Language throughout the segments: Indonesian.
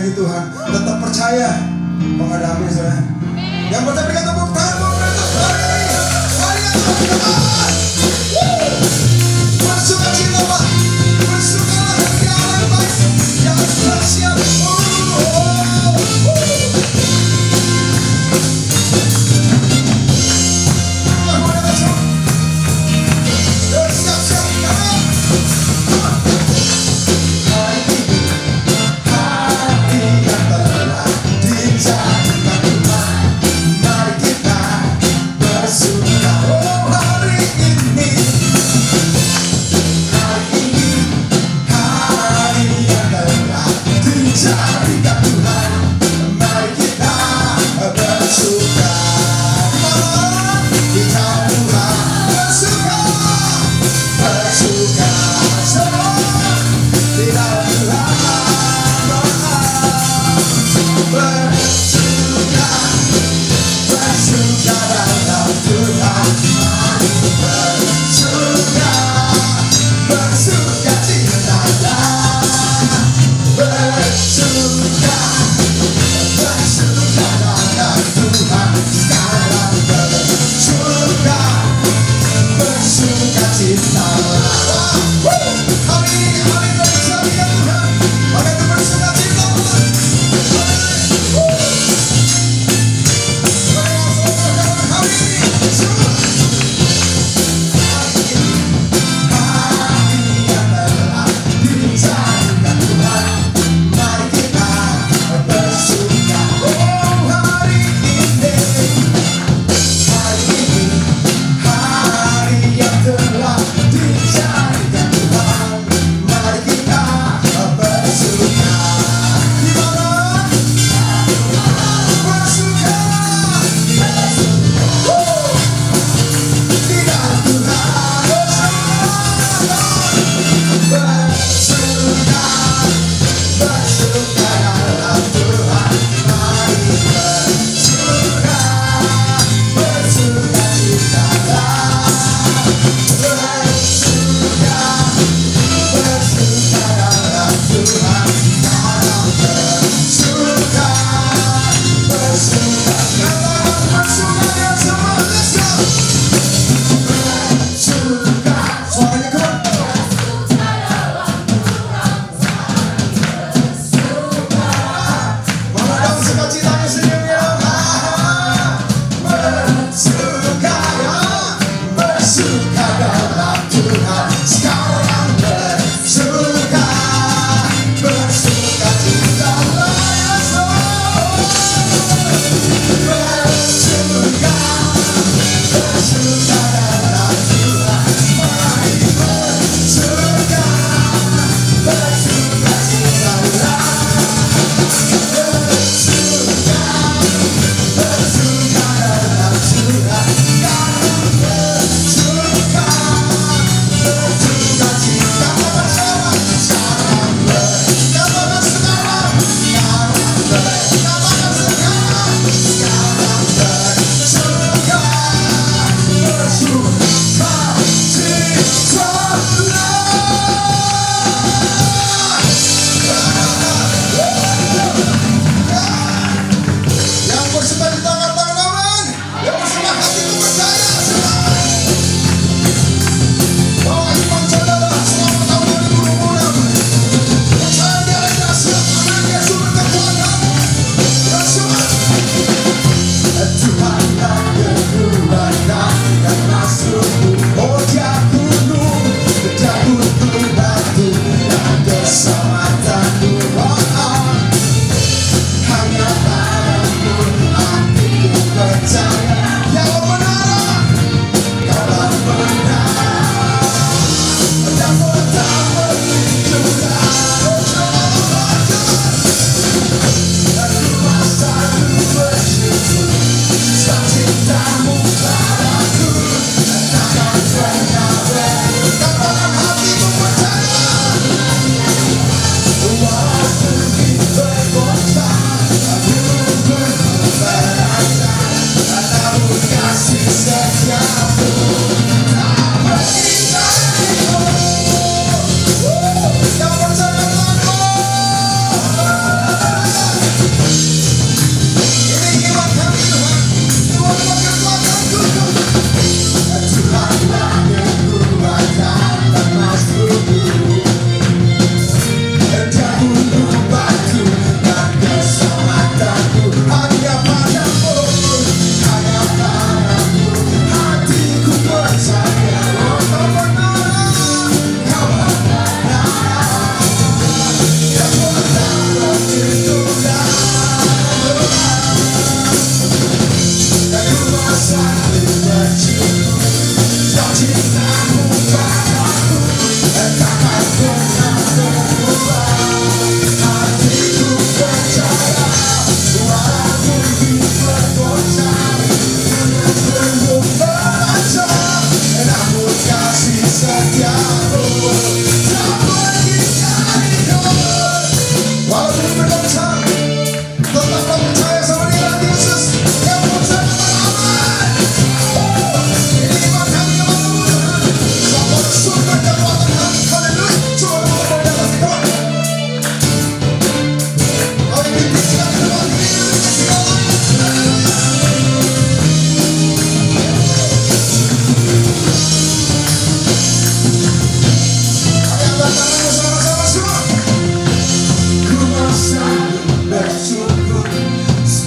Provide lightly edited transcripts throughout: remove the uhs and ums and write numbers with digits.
kasih Tuhan. Tetap percaya. Menghadapi saya. Yang percaya berikan tepuk tangan pemerintah hari ini. Hari yang Tuhan. Bersuka cita Pak. Bersukalah hati Allah yang baik. Yang bersiap.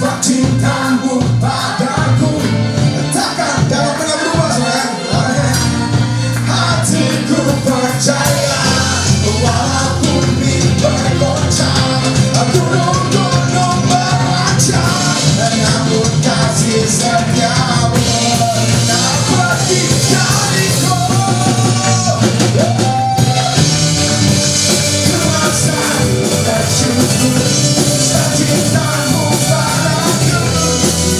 sebab cintamu padaku takkan dapat pernah berubah, saudara. Hatiku percaya walaupun bergoncang, gunung-gunung beracak, namun kasih setiamu tak pergi dariku. Kuasa bersyukur secintamu padaku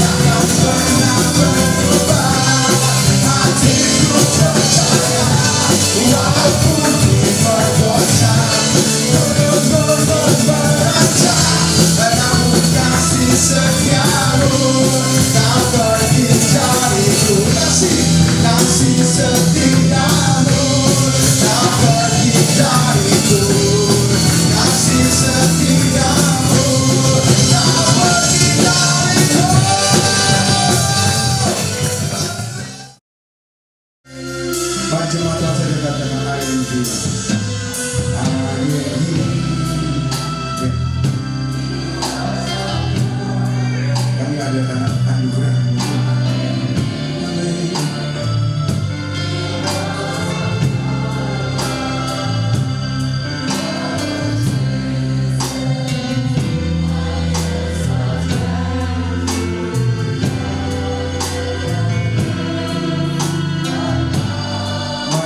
takkan pernah berubah. Hatiku percaya walaupun bergoncang, gunung-gunung beracak, namun kasih setiamu tak pergi dariku. Kasih setiamu tak pergi dariku. Kasih setiamu tak pergi dariku. Para jemaat Tuhan, saya katakan hari ini, hari ini, kami adakan anugerah.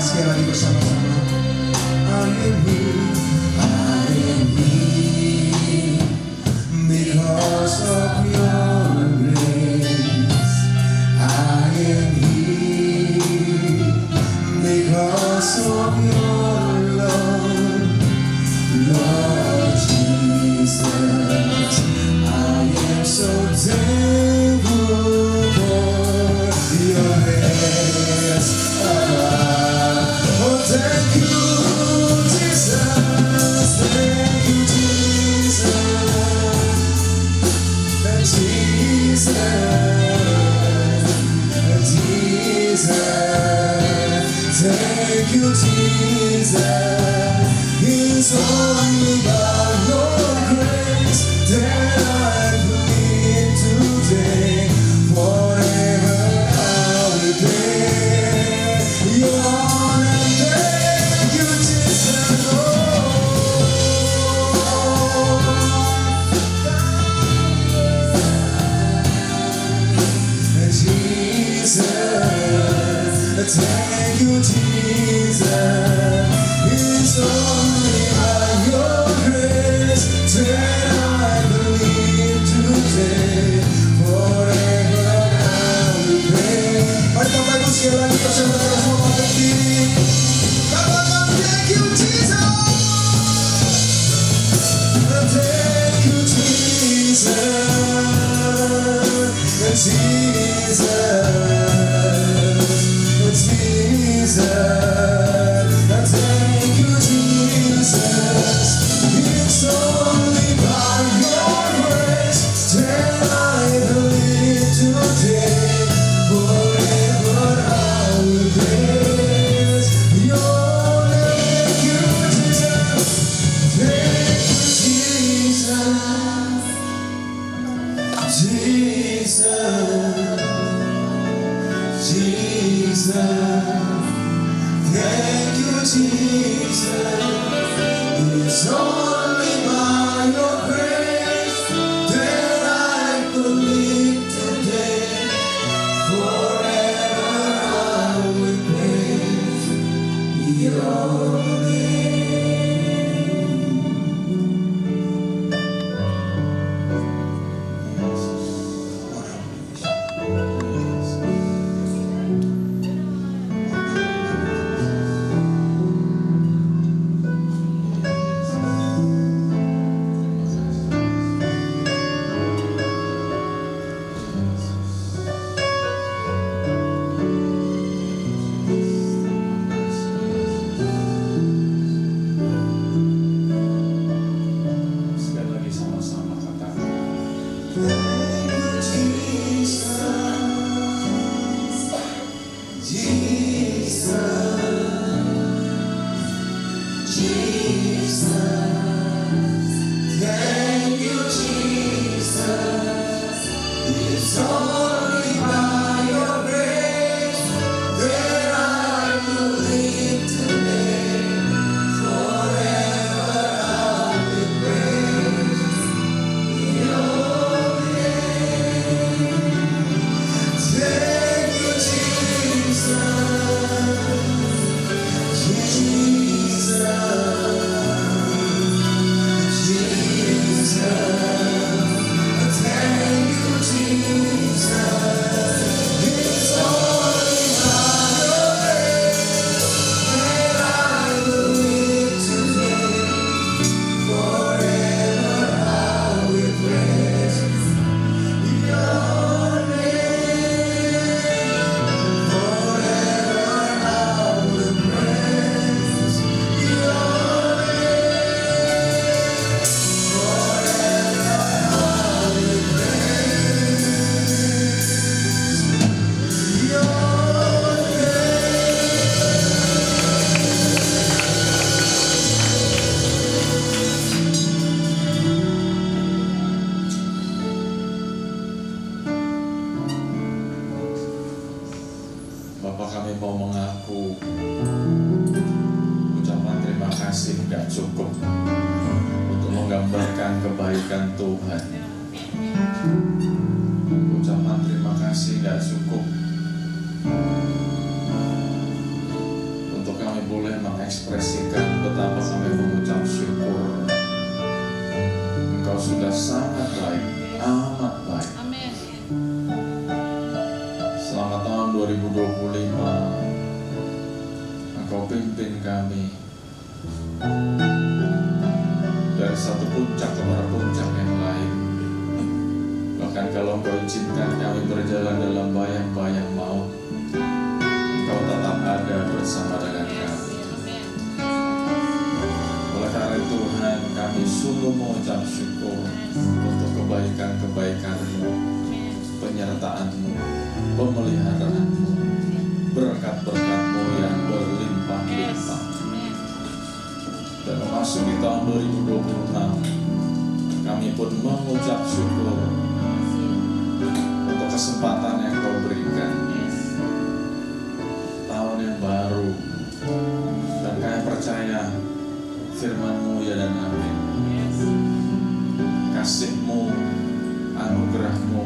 Sekali lagi bersama-sama. I am here because of your grace. I am here because of your love, Lord Jesus. I am so thankful for your hands above. Oh, thank you, Jesus. Thank you, Jesus. Jesus. Jesus. Thank you, Jesus. It's only by your grace that I believe today. Forever I will pray your honor. Thank you, Jesus. Jesus, thank you, Jesus. It's only by your grace that I believe today. Forever I will pray. Mari Bapak Ibu sekali lagi bersama-sama semua berdiri. Katakan thank you, Jesus. Thank you, Jesus. Jesus, Jesus, thank you, Jesus. It's only by your grace that I believe today. Forever I will praise your name. Thank you, Jesus. Thank you, Jesus. Jesus. Jesus, thank you, Jesus. It's only by your grace that I believe today. Forever I will praise your name. kami mau mengaku ucapan terima kasih gak cukup untuk menggambarkan kebaikan Tuhan. Ucapan terima kasih gak cukup untuk kami boleh mengekspresikan betapa kami mengucap syukur. Engkau sudah sangat baik, amat baik. Selama tahun 2025 Engkau pimpin kami dari satu puncak kepada puncak yang lain. Bahkan kalau Engkau izinkan kami berjalan dalam bayang-bayang maut, Engkau tetap ada bersama dengan kami. Oleh karena Tuhan, kami sungguh mengucap syukur untuk kebaikan-kebaikan-Mu, penyertaan-Mu, pemeliharaanmu, berkat-berkat-Mu yang berlimpah-limpah. Dan memasuki tahun 2026, kami pun mengucap syukur untuk kesempatan yang Kau berikan, tahun yang baru. Dan kami percaya firman-Mu ya dan amin. Kasih-Mu, anugerah-Mu,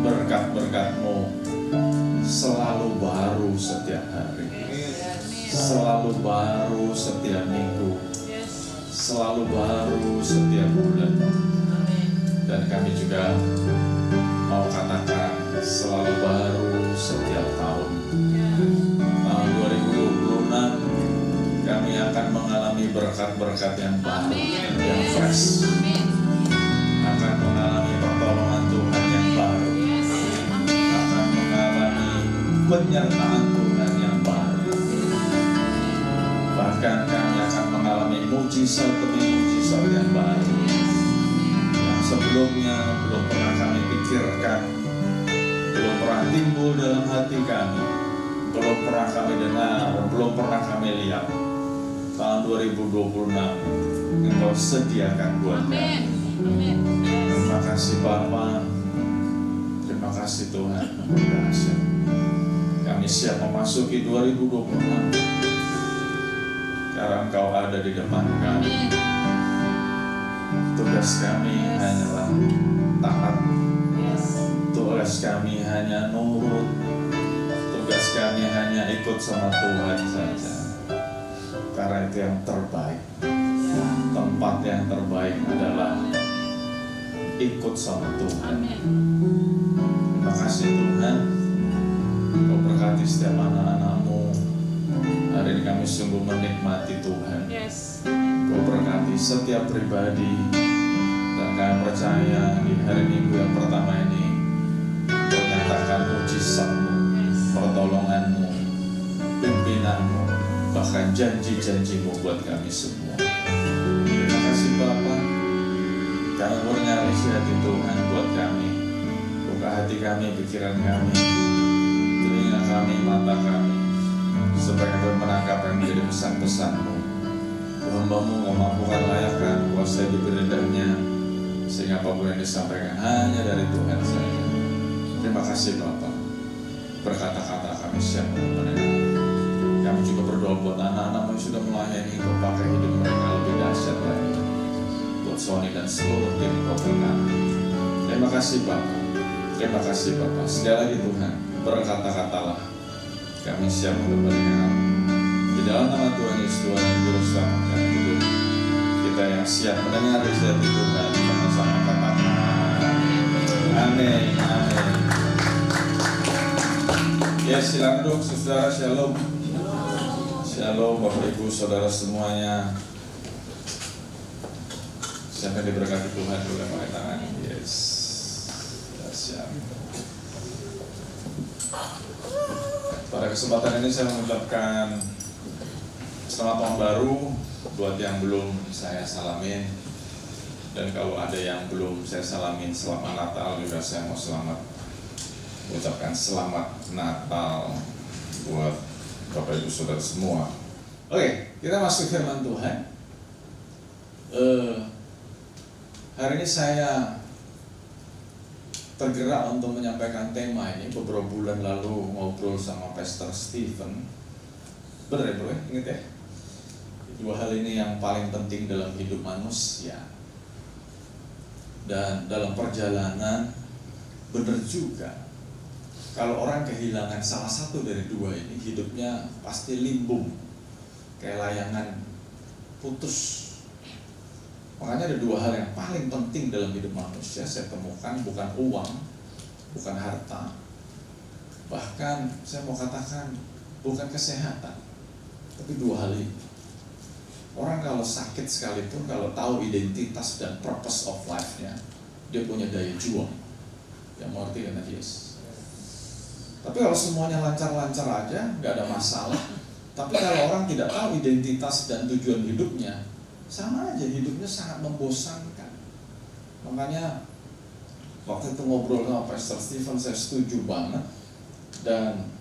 berkat-berkat-Mu selalu baru setiap hari, selalu baru setiap minggu, selalu baru setiap bulan. Dan kami juga mau katakan selalu baru setiap tahun. Tahun 2026 kami akan mengalami berkat-berkat yang baru, yang fresh, akan mengalami pertolongan Tuhan yang baru, akan mengalami penyertaan Tuhan yang baru. Bahkan kami akan mengalami mujizat demi mujizat yang baru, yang sebelumnya belum pernah kami pikirkan, belum pernah timbul dalam hati kami, belum pernah kami dengar, belum pernah kami lihat. Tahun 2026 Engkau sediakan buat kami. Terima kasih Bapa, terima kasih Tuhan yang dahsyat. Kami siap memasuki 2026 karena Engkau ada di depan kami. Tugas kami hanyalah taat, tugas kami hanya nurut, tugas kami hanya ikut sama Tuhan saja. Karena itu yang terbaik. Tempat yang terbaik adalah ikut sama Tuhan. Terima kasih Tuhan, Kau berkati setiap anak-anak-Mu. Hari ini kami sungguh menikmati Tuhan. Kau berkati setiap pribadi. Dan kami percaya di hari Minggu yang pertama ini Kau nyatakan mujizat-Mu, pertolongan-Mu, pimpinan-Mu, bahkan janji-janji-Mu buat kami semua. Terima kasih Bapa. Kami bernyali hati Tuhan buat kami. Buka hati kami, pikiran kami, telinga kami, mata kami, supaya kami menangkap yang menjadi pesan-pesan-Mu. Hamba-Mu memampukan layakkan kuasa di lidahnya, sehingga apapun yang disampaikan hanya dari Tuhan saja. Terima kasih Bapa. Berkata-kata kami siap mendengar. Kami juga berdoa buat anak-anak yang sudah melayani Kau pakai hidup mereka lebih dahsyat lagi. Buat Sony dan seluruh tim Kau berkati. Terima kasih Bapa. Terima kasih Bapa. Sekali lagi Tuhan, berkata-katalah. Kami siap mendengar. Di dalam nama Tuhan Yesus, Tuhan yang Juru Selamat kami hidup. Kita yang siap mendengar dari Tuhan, sama-sama katakan amin, amin. Ya, silakan dong saudara, shalom. Shalom Bapak Ibu Saudara semuanya. Siapa yang diberkati Tuhan boleh angkat tangan. Yes. Siap. Pada kesempatan ini saya mengucapkan selamat tahun baru buat yang belum saya salamin. Dan kalau ada yang belum saya salamin selamat Natal juga saya mau mengucapkan selamat Natal buat Bapak Ibu Saudara semua. Oke, kita masuk firman Tuhan. Hari ini saya tergerak untuk menyampaikan tema ini beberapa bulan lalu ngobrol sama Pastor Stephen. Bener ya bro, inget ya? Dua hal ini yang paling penting dalam hidup manusia. Dan dalam perjalanan bener juga, kalau orang kehilangan salah satu dari dua ini, hidupnya pasti limbung, kayak layangan putus. Makanya ada dua hal yang paling penting dalam hidup manusia saya temukan, bukan uang, bukan harta, bahkan saya mau katakan bukan kesehatan, tapi dua hal ini. Orang kalau sakit sekalipun, kalau tahu identitas dan purpose of life-nya, dia punya daya juang. Yang mengerti kan Yesus. Tapi kalau semuanya lancar-lancar aja, nggak ada masalah. Tapi kalau orang tidak tahu identitas dan tujuan hidupnya, sama aja hidupnya sangat membosankan. Makanya waktu itu ngobrol sama Pastor Stephen, saya setuju banget. Dan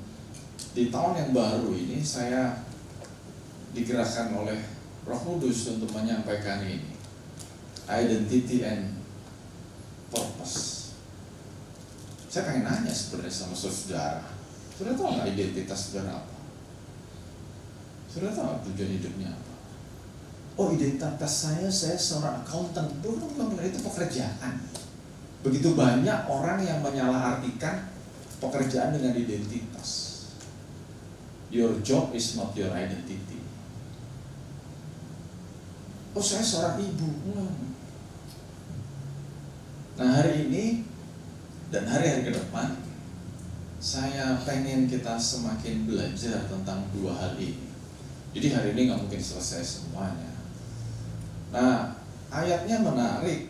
di tahun yang baru ini saya digerakkan oleh Roh Kudus untuk menyampaikan ini, identity and purpose. Saya pengen nanya sebenarnya sama saudara, saudara tahu nggak identitas saudara apa? Saudara tahu nggak tujuan hidupnya apa? Oh, identitas saya seorang accountant. Belum, itu pekerjaan. Begitu banyak orang yang menyalahartikan pekerjaan dengan identitas. Your job is not your identity. Oh, saya seorang ibu. Nah, hari ini dan hari-hari ke depan, saya pengen kita semakin belajar tentang dua hal ini. Jadi hari ini nggak mungkin selesai semuanya. Nah, ayatnya menarik.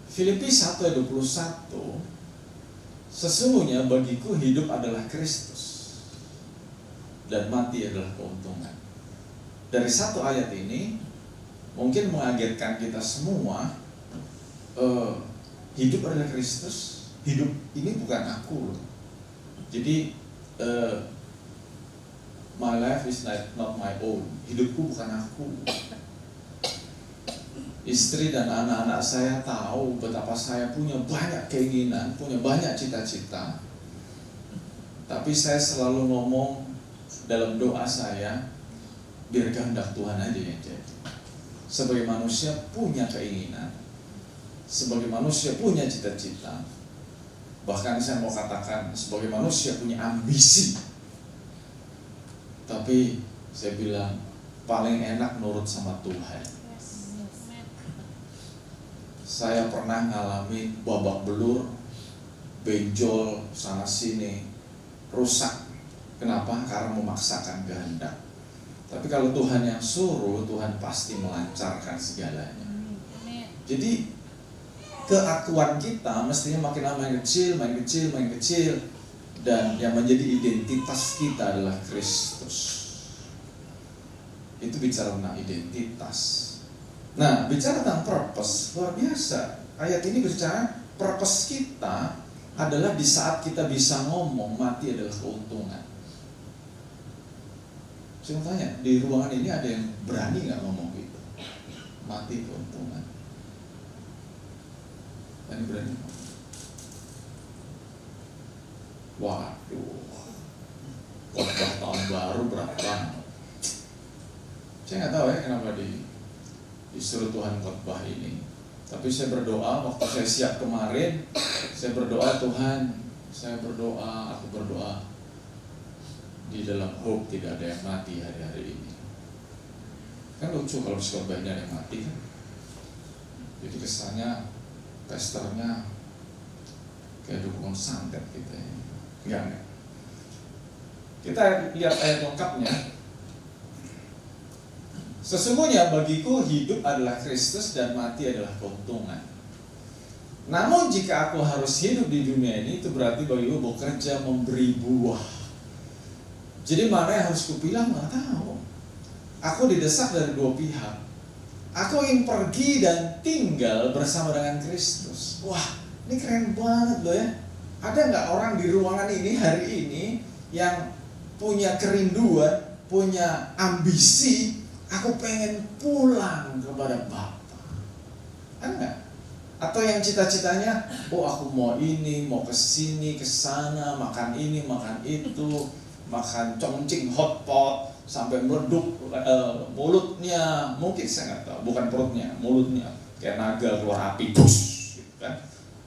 Filipi 1:21, sesungguhnya bagiku hidup adalah Kristus dan mati adalah keuntungan. Dari satu ayat ini mungkin mengagetkan kita semua. Hidup adalah Kristus. Hidup ini bukan aku loh. Jadi my life is not my own. Hidupku bukan aku. Istri dan anak-anak saya tahu betapa saya punya banyak keinginan, punya banyak cita-cita. Tapi saya selalu ngomong dalam doa saya, biar kehendak Tuhan aja yang jadi. Sebagai manusia punya keinginan, sebagai manusia punya cita-cita. Bahkan saya mau katakan sebagai manusia punya ambisi. Tapi saya bilang paling enak nurut sama Tuhan. Saya pernah ngalamin babak belur, benjol sana sini, rusak. Kenapa? Karena memaksakan kehendak. Tapi kalau Tuhan yang suruh, Tuhan pasti melancarkan segalanya. Jadi keakuan kita mestinya makin lama makin kecil, dan yang menjadi identitas kita adalah Kristus. Itu bicara tentang identitas. Nah, bicara tentang purpose, luar biasa. Ayat ini bicara purpose kita adalah di saat kita bisa ngomong mati adalah keuntungan. Saya mau tanya, di ruangan ini ada yang berani nggak ngomong gitu? Mati keuntungan. Ada yang berani? Waduh, khotbah tahun baru berat banget. Saya nggak tahu ya kenapa disuruh Tuhan khotbah ini. Tapi saya berdoa, waktu saya siap kemarin, saya berdoa, Tuhan, aku berdoa di dalam hope tidak ada yang mati hari-hari ini. Kan lucu kalau khotbahnya ada yang mati kan. Jadi kesannya pastornya kayak dukun santet gitu ya. Enggak. Kita lihat ayat lengkapnya. Sesungguhnya bagiku hidup adalah Kristus dan mati adalah keuntungan. Namun jika aku harus hidup di dunia ini, itu berarti bagiku bekerja memberi buah. Jadi mana yang harus kupilah nggak tahu. Aku didesak dari dua pihak. Aku ingin pergi dan tinggal bersama dengan Kristus. Wah, ini keren banget loh ya. Ada nggak orang di ruangan ini hari ini yang punya kerinduan, punya ambisi? Aku pengen pulang kepada Bapa. Ada nggak? Atau yang cita-citanya, oh aku mau ini, mau kesini, kesana, makan ini, makan itu, makan congcing hotpot sampai meleduk mulutnya, mungkin saya nggak tahu, bukan perutnya, mulutnya kayak naga keluar api, bus, gitu kan?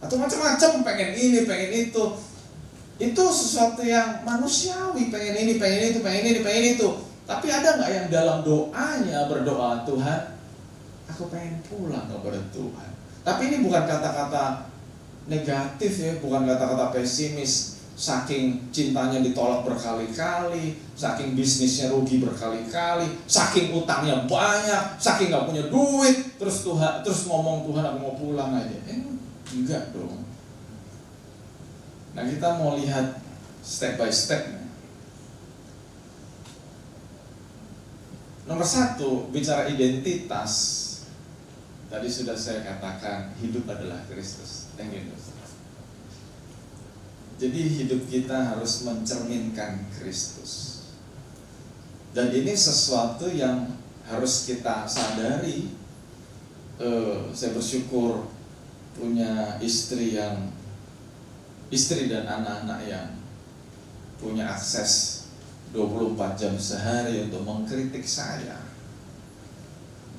Atau macam-macam, pengen ini, pengen itu sesuatu yang manusiawi, pengen ini, pengen itu, pengen ini, pengen itu. Tapi ada nggak yang dalam doanya berdoa, Tuhan, aku pengen pulang kepada Tuhan. Tapi ini bukan kata-kata negatif ya, bukan kata-kata pesimis. Saking cintanya ditolak berkali-kali, saking bisnisnya rugi berkali-kali, saking utangnya banyak, saking nggak punya duit, terus ngomong Tuhan aku mau pulang aja. Enggak dong. Nah kita mau lihat step by step. Nomor 1, bicara identitas. Tadi sudah saya katakan, hidup adalah Kristus. Thank you. Jadi hidup kita harus mencerminkan Kristus. Dan ini sesuatu yang harus kita sadari. Saya bersyukur punya istri dan anak-anak yang punya akses 24 jam sehari untuk mengkritik saya.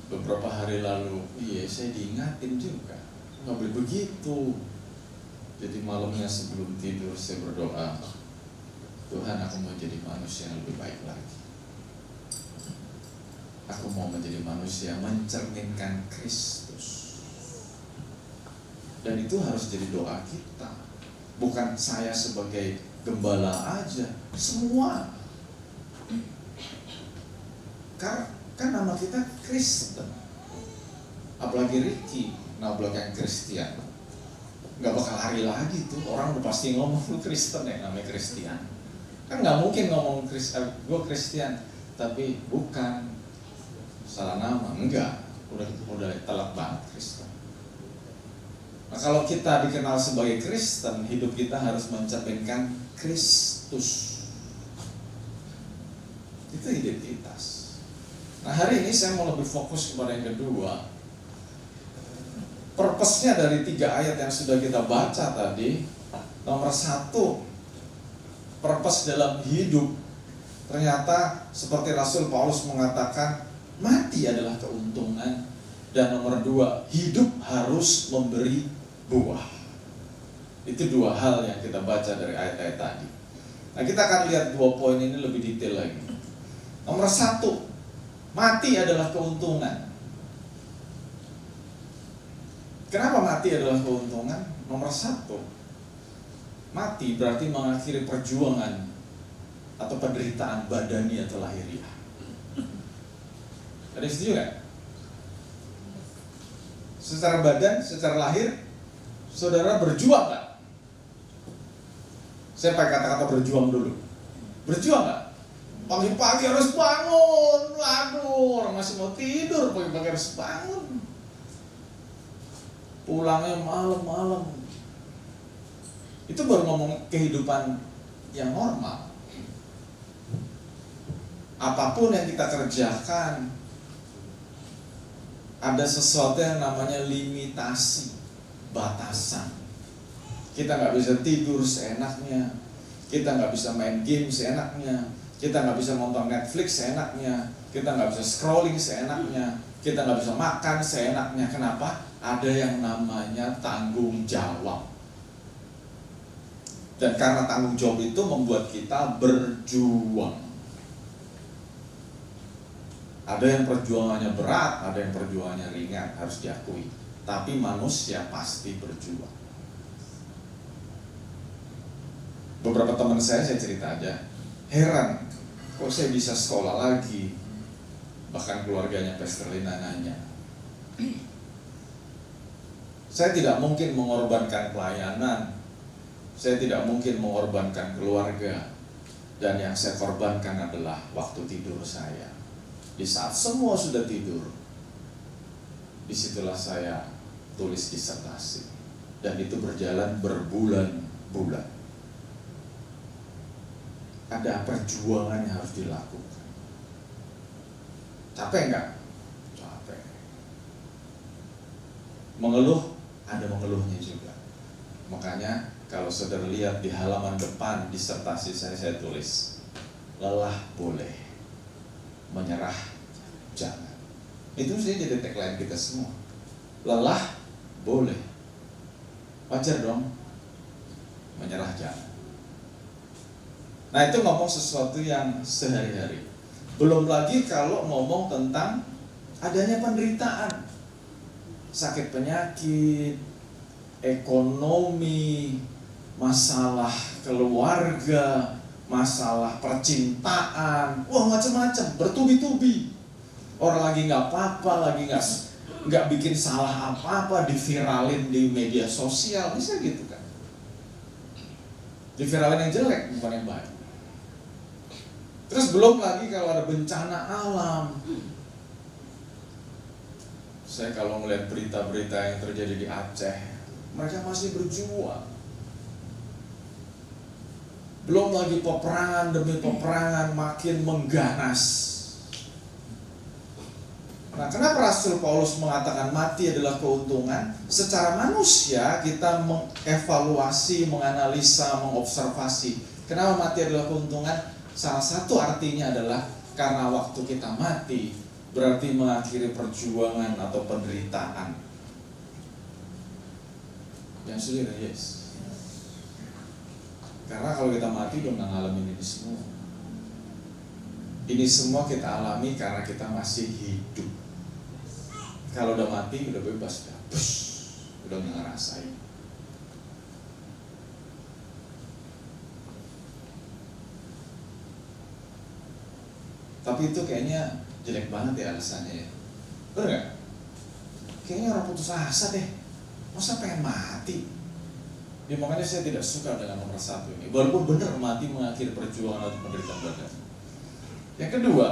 Beberapa hari lalu, saya diingatin juga, nggak boleh begitu. Jadi malamnya sebelum tidur saya berdoa, Tuhan aku mau jadi manusia yang lebih baik lagi. Aku mau menjadi manusia mencerminkan Kristus. Dan itu harus jadi doa kita. Bukan saya sebagai gembala aja, semua. Kan nama kita Kristen. Apalagi Ricky, nama belakang Kristian. Gak bakal lari lagi tuh, orang udah pasti ngomong lu Kristen ya, namanya Kristian. Kan gak mungkin ngomong gue Kristian, tapi bukan salah nama, enggak. Udah telak banget Kristen. Nah kalau kita dikenal sebagai Kristen, hidup kita harus mencerminkan Kristus. Itu identitas. Nah hari ini saya mau lebih fokus kepada yang kedua. Purpose-nya dari 3 ayat yang sudah kita baca tadi. Nomor 1, purpose dalam hidup. Ternyata seperti Rasul Paulus mengatakan, mati adalah keuntungan. Dan nomor 2, hidup harus memberi buah. Itu 2 hal yang kita baca dari ayat-ayat tadi. Nah kita akan lihat 2 poin ini lebih detail lagi. Nomor 1, mati adalah keuntungan. Kenapa mati adalah keuntungan? Nomor 1, mati berarti mengakhiri perjuangan atau penderitaan badani atau lahiriah. Ada yang setuju gak? Secara badan, secara lahir, saudara berjuang gak? Saya pakai kata-kata berjuang dulu. Berjuang gak? Pagi-pagi harus bangun. Aduh, orang masih mau tidur, pagi-pagi harus bangun. Pulangnya malam-malam. Itu baru ngomong kehidupan yang normal. Apapun yang kita kerjakan, ada sesuatu yang namanya limitasi, batasan. Kita nggak bisa tidur seenaknya, kita nggak bisa main game seenaknya, kita nggak bisa nonton Netflix seenaknya, kita nggak bisa scrolling seenaknya, kita nggak bisa makan seenaknya. Kenapa? Ada yang namanya tanggung jawab. Dan karena tanggung jawab itu membuat kita berjuang. Ada yang perjuangannya berat, ada yang perjuangannya ringan, harus diakui. Tapi manusia pasti berjuang. Beberapa teman saya cerita aja, heran, kok saya bisa sekolah lagi. Bahkan keluarganya Pastor Lina nanya, saya tidak mungkin mengorbankan pelayanan, saya tidak mungkin mengorbankan keluarga, dan yang saya korbankan adalah waktu tidur saya. Di saat semua sudah tidur, disitulah saya tulis disertasi, dan itu berjalan berbulan-bulan. Ada perjuangan yang harus dilakukan. Capek enggak? Capek. Mengeluh ada mengeluhnya juga. Makanya kalau saudara lihat di halaman depan disertasi saya tulis, lelah boleh, menyerah jangan. Itu sih jadi tagline kita semua. Lelah boleh, wajar dong, menyerah jangan. Nah itu ngomong sesuatu yang sehari-hari. Belum lagi kalau ngomong tentang adanya penderitaan, sakit penyakit, ekonomi, masalah keluarga, masalah percintaan, wah macam-macam, bertubi-tubi. Orang lagi nggak apa-apa, lagi nggak bikin salah apa-apa, diviralin di media sosial, bisa gitu kan? Diviralin yang jelek, bukan yang baik. Terus belum lagi kalau ada bencana alam. Saya kalau melihat berita-berita yang terjadi di Aceh, mereka masih berjuang. Belum lagi peperangan demi peperangan makin mengganas. Nah, kenapa Rasul Paulus mengatakan mati adalah keuntungan? Secara manusia kita mengevaluasi, menganalisa, mengobservasi. Kenapa mati adalah keuntungan? Salah satu artinya adalah karena waktu kita mati berarti mengakhiri perjuangan atau penderitaan. Yang sudah yes. Karena kalau kita mati udah ngalamin ini semua. Ini semua kita alami karena kita masih hidup. Kalau udah mati udah bebas, udah nggak ngerasain. Tapi itu kayaknya jelek banget ya alasannya ya. Bener gak? Kayaknya orang putus asa deh. Masa pengen mati? Ya makanya saya tidak suka dengan nomor 1 ini. Walaupun benar mati mengakhiri perjuangan atau penderitaan badan. Yang kedua,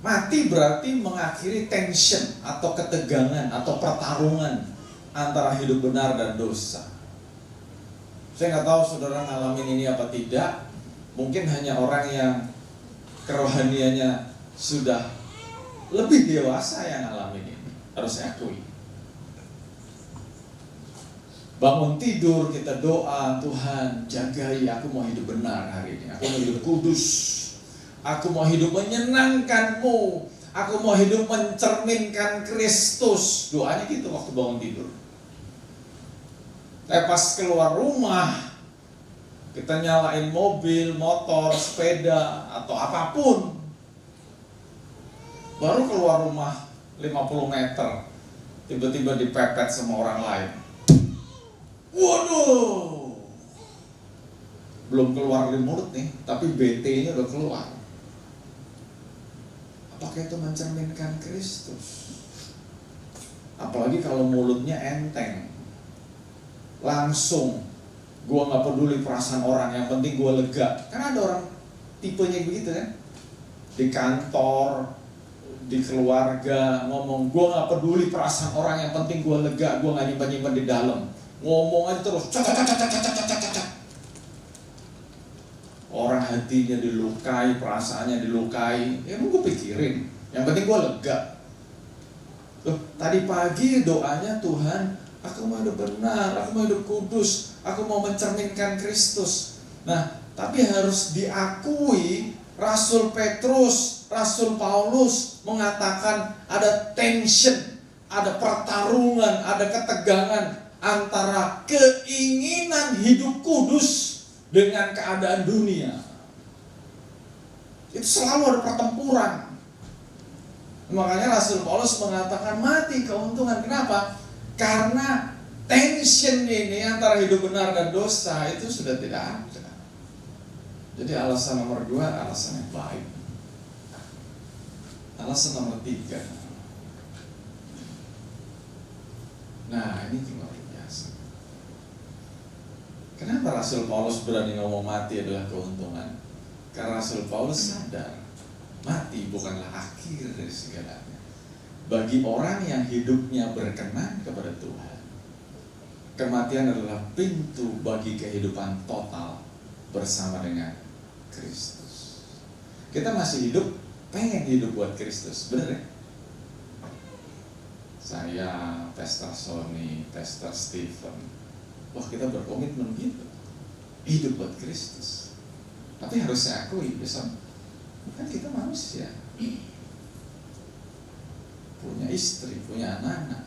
mati berarti mengakhiri tension atau ketegangan atau pertarungan antara hidup benar dan dosa. Saya nggak tahu saudara ngalamin ini apa tidak. Mungkin hanya orang yang kerohaniannya sudah lebih dewasa yang ngalamin ini. Harus saya akui. Bangun tidur kita doa, Tuhan jagai aku mau hidup benar hari ini. Aku mau hidup kudus. Aku mau hidup menyenangkan-Mu. Aku mau hidup mencerminkan Kristus. Doanya gitu waktu bangun tidur. Tapi pas keluar rumah, kita nyalain mobil, motor, sepeda, atau apapun. Baru keluar rumah 50 meter, tiba-tiba dipepet sama orang lain. Waduh! Belum keluar di mulut nih, tapi BT-nya udah keluar. Apakah itu mencerminkan Kristus? Apalagi kalau mulutnya enteng. Langsung, gue gak peduli perasaan orang, yang penting gue lega. Kan ada orang tipenya begitu kan. Di kantor, di keluarga, ngomong gue gak peduli perasaan orang, yang penting gue lega. Gue gak nyimpan-nyimpan di dalam. Ngomong aja terus, orang hatinya dilukai, perasaannya dilukai. Ya gue pikirin, yang penting gue lega. Loh, tadi pagi doanya Tuhan, aku mau hidup benar, aku mau hidup kudus, aku mau mencerminkan Kristus. Nah, tapi harus diakui Rasul Petrus, Rasul Paulus mengatakan ada tension, ada pertarungan, ada ketegangan antara keinginan hidup kudus dengan keadaan dunia. Itu selalu ada pertempuran. Makanya Rasul Paulus mengatakan mati keuntungan. Kenapa? Karena tension ini antara hidup benar dan dosa itu sudah tidak ada. Jadi alasan nomor 2, alasan yang baik. Alasan nomor 3. Nah, ini luar biasa. Kenapa Rasul Paulus berani ngomong mati adalah keuntungan? Karena Rasul Paulus sadar mati bukanlah akhir dari segalanya. Bagi orang yang hidupnya berkenan kepada Tuhan, kematian adalah pintu bagi kehidupan total bersama dengan Kristus. Kita masih hidup, pengen hidup buat Kristus, bener ya? saya, Pastor Sony, Pastor Stephen, wah kita berkomitmen gitu, hidup buat Kristus. Tapi harus saya akui, besok kan kita manusia, punya istri, punya anak-anak.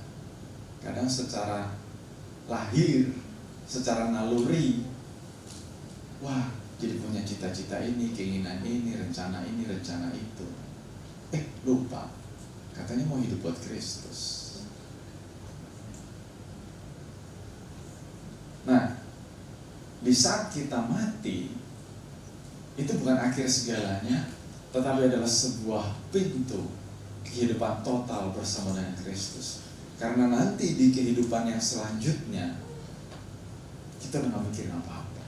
Kadang secara lahir, secara naluri, wah jadi punya cita-cita ini, keinginan ini, rencana itu. Lupa, katanya mau hidup buat Kristus. Nah, di saat kita mati, itu bukan akhir segalanya, tetapi adalah sebuah pintu kehidupan total bersama dengan Kristus. Karena nanti di kehidupan yang selanjutnya, kita nggak mikirin apa-apa.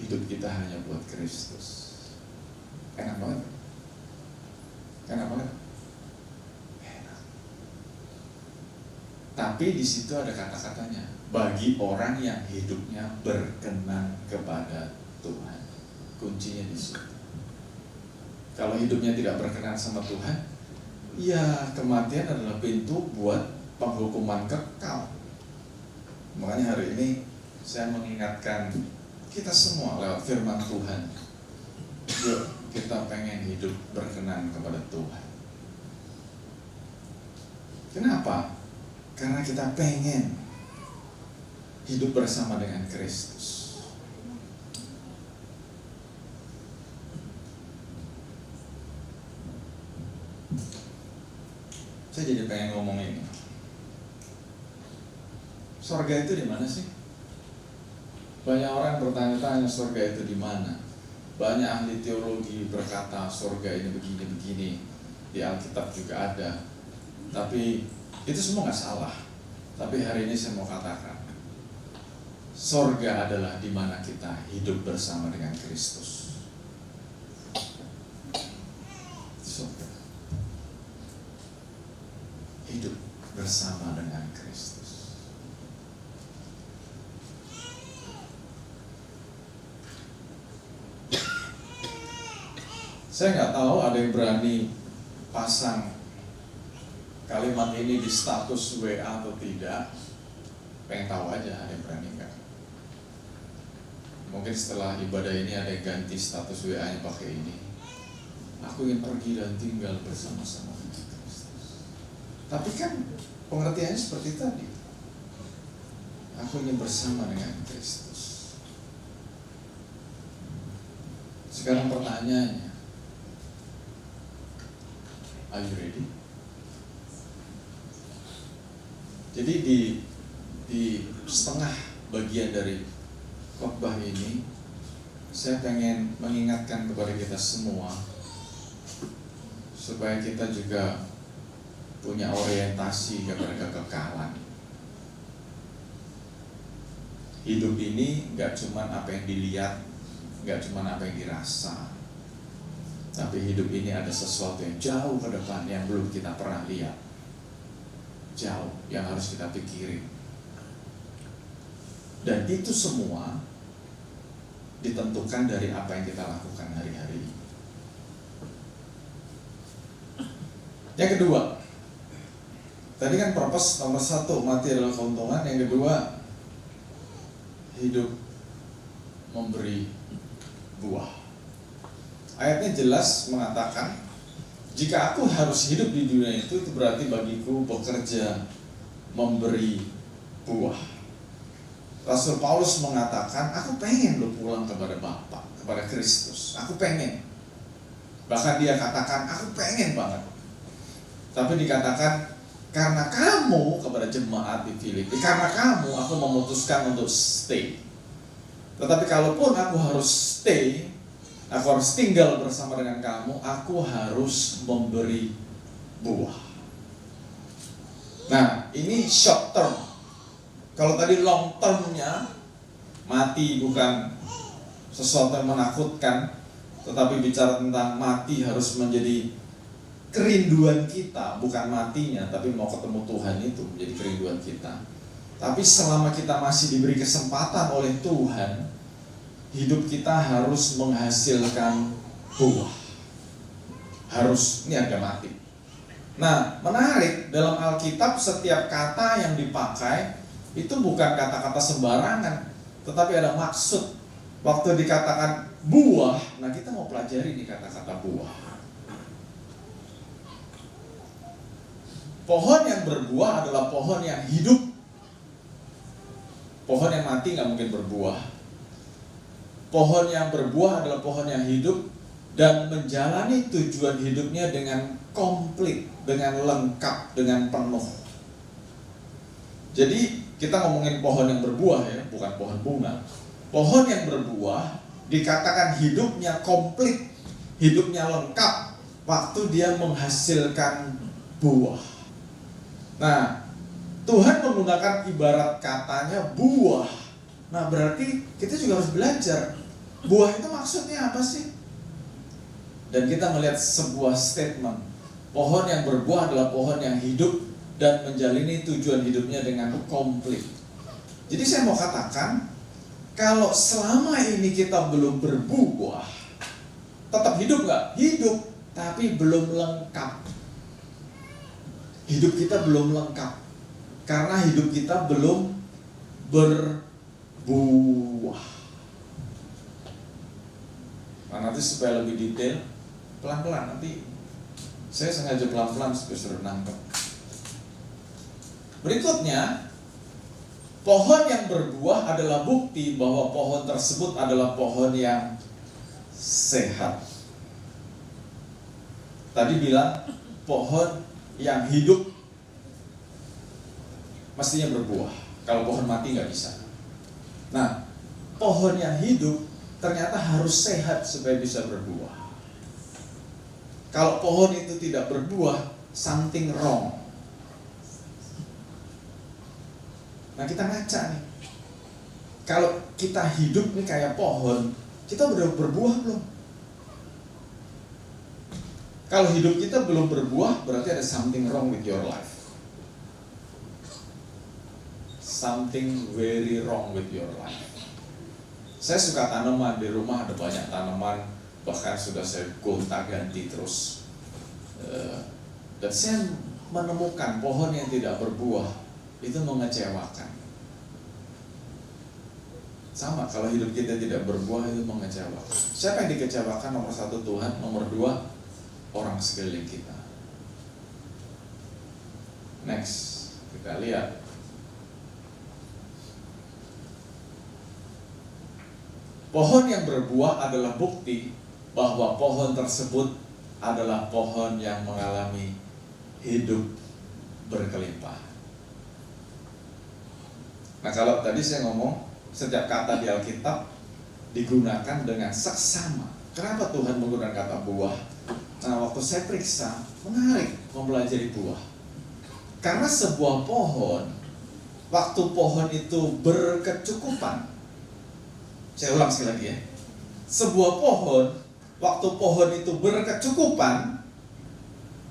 Hidup kita hanya buat Kristus. Enak banget. Enak banget. Enak. Tapi di situ ada kata-katanya, bagi orang yang hidupnya berkenan kepada Tuhan. Kuncinya di situ. Kalau hidupnya tidak berkenan sama Tuhan, ya kematian adalah pintu buat penghukuman kekal. Makanya hari ini saya mengingatkan kita semua lewat firman Tuhan, yuk kita pengen hidup berkenan kepada Tuhan. Kenapa? Karena kita pengen hidup bersama dengan Kristus. Saya jadi pengen ngomong ini. Surga itu di mana sih? Banyak orang bertanya-tanya surga itu di mana. Banyak ahli teologi berkata surga ini begini-begini. Di Alkitab juga ada. Tapi itu semua nggak salah. Tapi hari ini saya mau katakan, surga adalah di mana kita hidup bersama dengan Kristus. Surga. Hidup bersama dengan Kristus. Saya nggak tahu ada yang berani pasang kalimat ini di status WA atau tidak. Pengen tahu aja ada yang berani nggak? Mungkin setelah ibadah ini ada yang ganti status WA-nya pakai ini. Aku ingin pergi dan tinggal bersama-sama dengan Kristus. Tapi kan pengertiannya seperti tadi. Aku ingin bersama dengan Kristus. Sekarang pertanyaannya, are you ready? Jadi di setengah bagian dari khotbah ini, saya pengen mengingatkan kepada kita semua supaya kita juga punya orientasi kepada kekekalan. Hidup ini gak cuma apa yang dilihat, gak cuma apa yang dirasa, tapi hidup ini ada sesuatu yang jauh ke depan yang belum kita pernah lihat. Jauh, yang harus kita pikirin. Dan itu semua ditentukan dari apa yang kita lakukan hari-hari ini. Yang kedua, tadi kan purpose nomor 1, mati adalah keuntungan. Yang kedua, hidup memberi buah. Ayatnya jelas mengatakan, jika aku harus hidup di dunia itu berarti bagiku bekerja memberi buah. Rasul Paulus mengatakan, aku pengen lo pulang kepada Bapa, kepada Kristus. Aku pengen. Bahkan dia katakan, aku pengen banget. Tapi dikatakan, karena kamu, kepada jemaat di Filipi, karena kamu aku memutuskan untuk stay. Tetapi kalaupun aku harus stay, aku harus tinggal bersama dengan kamu, aku harus memberi buah. Nah, ini short term. Kalau tadi long termnya, mati bukan sesuatu yang menakutkan, tetapi bicara tentang mati harus menjadi kerinduan kita, bukan matinya, tapi mau ketemu Tuhan itu menjadi kerinduan kita. Tapi selama kita masih diberi kesempatan oleh Tuhan, hidup kita harus menghasilkan buah. Harus, ini harga mati. Nah, menarik, dalam Alkitab setiap kata yang dipakai itu bukan kata-kata sembarangan, tetapi ada maksud. Waktu dikatakan buah, nah kita mau pelajari nih kata-kata buah. Pohon yang berbuah adalah pohon yang hidup. Pohon yang mati nggak mungkin berbuah. Pohon yang berbuah adalah pohon yang hidup dan menjalani tujuan hidupnya dengan komplit, dengan lengkap, dengan penuh. Jadi kita ngomongin pohon yang berbuah ya, bukan pohon bunga. Pohon yang berbuah dikatakan hidupnya komplit, hidupnya lengkap waktu dia menghasilkan buah. Nah, Tuhan menggunakan ibarat katanya buah. Nah, berarti kita juga harus belajar buah itu maksudnya apa sih? Dan kita melihat sebuah statement, pohon yang berbuah adalah pohon yang hidup dan menjalani tujuan hidupnya dengan komplit. Jadi saya mau katakan, kalau selama ini kita belum berbuah, tetap hidup nggak? Hidup, tapi belum lengkap. Hidup kita belum lengkap, karena hidup kita belum berbuah. Nah, nanti supaya lebih detail, pelan-pelan nanti saya sengaja pelan-pelan supaya sudah nangkep. Berikutnya, pohon yang berbuah adalah bukti bahwa pohon tersebut adalah pohon yang sehat. Tadi bilang pohon yang hidup mestinya berbuah. Kalau pohon mati nggak bisa. Nah, pohon yang hidup ternyata harus sehat supaya bisa berbuah. Kalau pohon itu tidak berbuah, something wrong. Nah, kita ngaca nih. Kalau kita hidup nih kayak pohon, kita udah berbuah belum? Kalau hidup kita belum berbuah, berarti ada something wrong with your life. Something very wrong with your life. Saya suka tanaman, di rumah ada banyak tanaman, bahkan sudah saya gonta-ganti terus. Dan saya menemukan pohon yang tidak berbuah itu mengecewakan. Sama, kalau hidup kita tidak berbuah itu mengecewakan. Siapa yang dikecewakan? Nomor satu Tuhan, nomor dua orang sekeliling kita. Next, kita lihat. Pohon yang berbuah adalah bukti bahwa pohon tersebut adalah pohon yang mengalami hidup berkelimpahan. Nah, kalau tadi saya ngomong, setiap kata di Alkitab digunakan dengan seksama. Kenapa Tuhan menggunakan kata buah? Nah, waktu saya periksa, menarik mempelajari buah. Karena sebuah pohon, waktu pohon itu berkecukupan, saya ulang sekali lagi ya. Sebuah pohon, waktu pohon itu berkecukupan,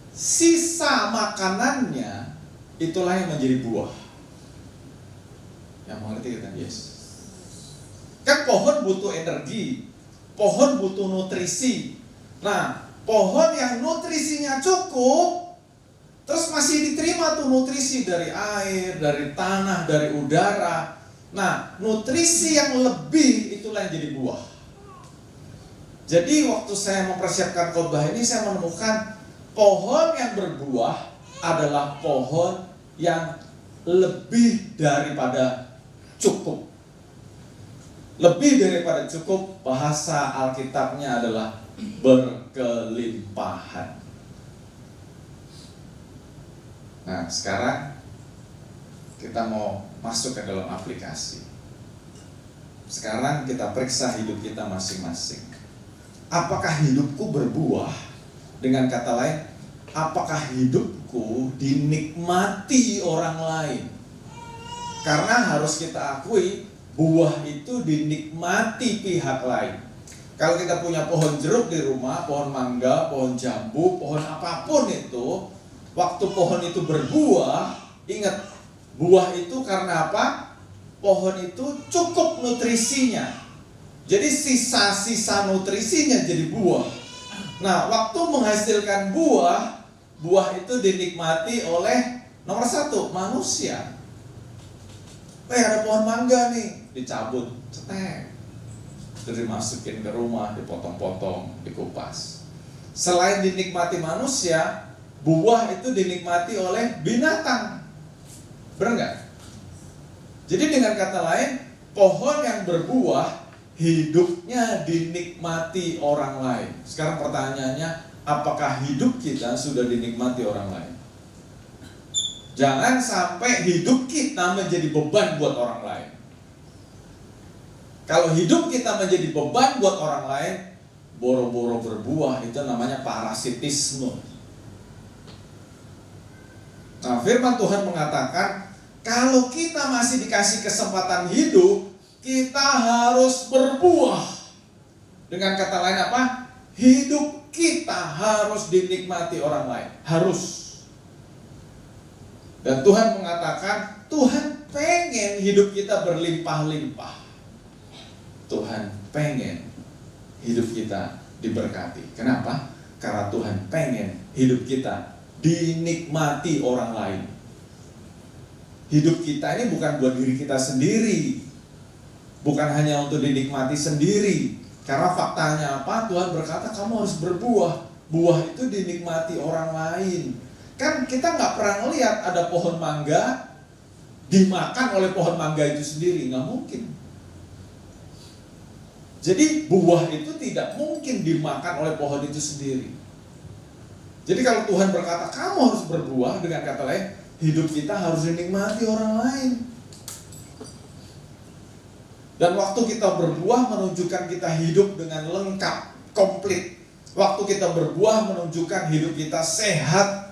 sisa makanannya itulah yang menjadi buah. Yang mengerti kita? Yes. Kan pohon butuh energi, pohon butuh nutrisi. Nah, pohon yang nutrisinya cukup, terus masih diterima tuh nutrisi dari air, dari tanah, dari udara. Nah, nutrisi yang lebih itulah yang jadi buah. Jadi waktu saya mempersiapkan khotbah ini, saya menemukan pohon yang berbuah adalah pohon yang lebih daripada cukup. Lebih daripada cukup, bahasa Alkitabnya adalah berkelimpahan. Nah, sekarang kita mau masuk ke dalam aplikasi. Sekarang kita periksa hidup kita masing-masing. Apakah hidupku berbuah? Dengan kata lain, apakah hidupku dinikmati orang lain? Karena harus kita akui, buah itu dinikmati pihak lain. Kalau kita punya pohon jeruk di rumah, pohon mangga, pohon jambu, pohon apapun itu, waktu pohon itu berbuah, ingat, buah itu karena apa? Pohon itu cukup nutrisinya. Jadi sisa-sisa nutrisinya jadi buah. Nah, waktu menghasilkan buah, buah itu dinikmati oleh nomor satu, manusia. Ada pohon mangga nih, dicabut, cetek, terus dimasukin ke rumah, dipotong-potong, dikupas. Selain dinikmati manusia, buah itu dinikmati oleh binatang. Benar nggak? Jadi dengan kata lain, pohon yang berbuah hidupnya dinikmati orang lain. Sekarang pertanyaannya, apakah hidup kita sudah dinikmati orang lain? Jangan sampai hidup kita menjadi beban buat orang lain. Kalau hidup kita menjadi beban buat orang lain, boro-boro berbuah, itu namanya parasitisme. Nah, firman Tuhan mengatakan, kalau kita masih dikasih kesempatan hidup, kita harus berbuah. Dengan kata lain apa? Hidup kita harus dinikmati orang lain. Harus. Dan Tuhan mengatakan, Tuhan pengen hidup kita berlimpah-limpah. Tuhan pengen hidup kita diberkati. Kenapa? Karena Tuhan pengen hidup kita dinikmati orang lain. Hidup kita ini bukan buat diri kita sendiri, bukan hanya untuk dinikmati sendiri. Karena faktanya apa? Tuhan berkata kamu harus berbuah. Buah itu dinikmati orang lain. Kan kita nggak pernah ngelihat ada pohon mangga dimakan oleh pohon mangga itu sendiri, nggak mungkin. Jadi buah itu tidak mungkin dimakan oleh pohon itu sendiri. Jadi kalau Tuhan berkata kamu harus berbuah, dengan kata lain, hidup kita harus dinikmati orang lain. Dan waktu kita berbuah menunjukkan kita hidup dengan lengkap, komplit. Waktu kita berbuah menunjukkan hidup kita sehat.